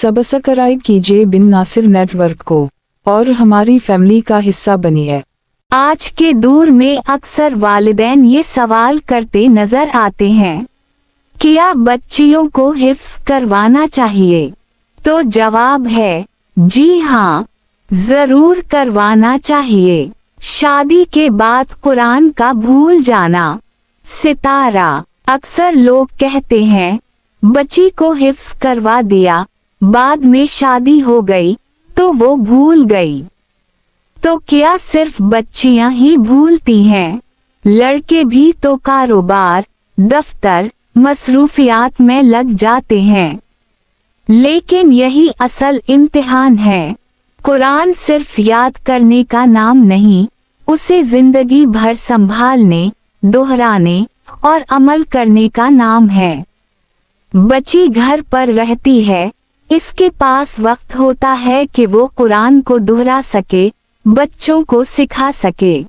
Subscribe कीजिए बिन Nasir network को और हमारी फैमिली का हिस्सा बनिए। आज के दौर में अक्सर वालिदैन ये सवाल करते नजर आते हैं, क्या बच्चियों को हिफ्ज़ करवाना चाहिए? तो जवाब है जी हाँ, जरूर करवाना चाहिए। शादी के बाद कुरान का भूल जाना। सितारा, अक्सर लोग कहते हैं बच्ची को हिफ्ज़ करवा दिया, बाद में शादी हो गई तो वो भूल गई। तो क्या सिर्फ बच्चियां ही भूलती हैं? लड़के भी तो कारोबार, दफ्तर, मसरूफियात में लग जाते हैं। लेकिन यही असल इम्तिहान है। कुरान सिर्फ याद करने का नाम नहीं, उसे जिंदगी भर संभालने, दोहराने और अमल करने का नाम है। बच्ची घर पर रहती है, इसके पास वक्त होता है कि वो कुरान को दोहरा सके, बच्चों को सिखा सके।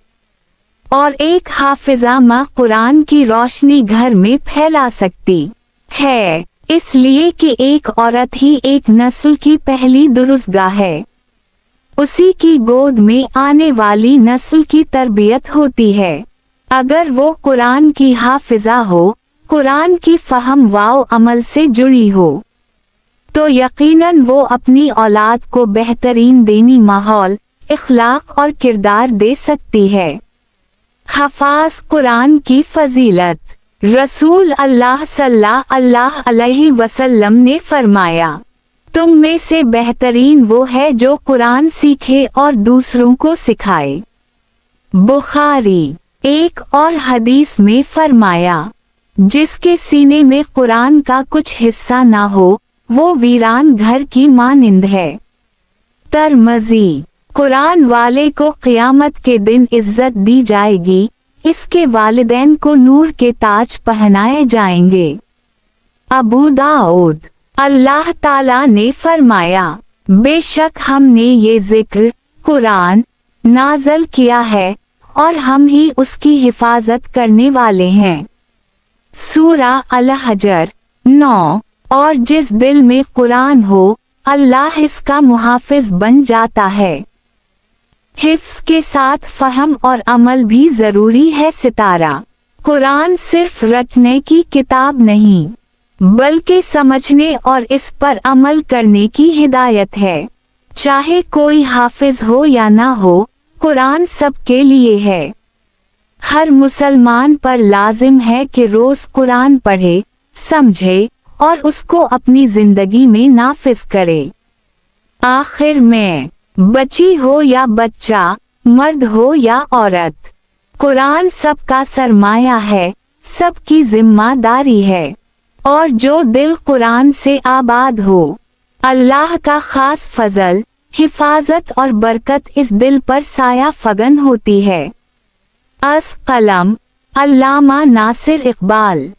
और एक हाफिजा माँ कुरान की रोशनी घर में फैला सकती है, इसलिए कि एक औरत ही एक नस्ल की पहली दुरुस्गाह है। उसी की गोद में आने वाली नस्ल की तरबियत होती है। अगर वो कुरान की हाफिजा हो, कुरान की फहम वाव अमल से जुड़ी हो, तो यकीनन वो अपनी औलाद को बेहतरीन दीनी माहौल, इखलाक और किरदार दे सकती है। हफ़ाज़ कुरान की फजीलत। रसूल अल्लाह सल्लल्लाहु अलैहि वसल्लम ने फरमाया, तुम में से बेहतरीन वो है जो कुरान सीखे और दूसरों को सिखाए। बुखारी। एक और हदीस में फरमाया, जिसके सीने में कुरान का कुछ हिस्सा ना हो, वो वीरान घर की मानिंद है। तिरमिज़ी। कुरान वाले को क़यामत के दिन इज्जत दी जाएगी, इसके वालिदैन को नूर के ताज पहनाए जाएंगे। अबू दाऊद। अल्लाह ताला ने फरमाया, बेशक हमने ये जिक्र कुरान नाज़िल किया है और हम ही उसकी हिफाजत करने वाले हैं। सूरा अल-हजर 9। और जिस दिल में कुरान हो, अल्लाह इसका मुहाफिज बन जाता है। हिफ्ज़ के साथ फहम और अमल भी जरूरी है। सितारा। कुरान सिर्फ रटने की किताब नहीं, बल्कि समझने और इस पर अमल करने की हिदायत है। चाहे कोई हाफिज हो या ना हो, कुरान सबके लिए है। हर मुसलमान पर लाजिम है कि रोज कुरान पढ़े, समझे और उसको अपनी जिंदगी में नाफिज करे। आखिर में, बच्ची हो या बच्चा, मर्द हो या औरत, कुरान सबका सरमाया है, सबकी जिम्मेदारी है। और जो दिल कुरान से आबाद हो, अल्लाह का खास फजल, हिफाजत और बरकत इस दिल पर साया फगन होती है। अस कलम, अल्लामा नासिर इकबाल।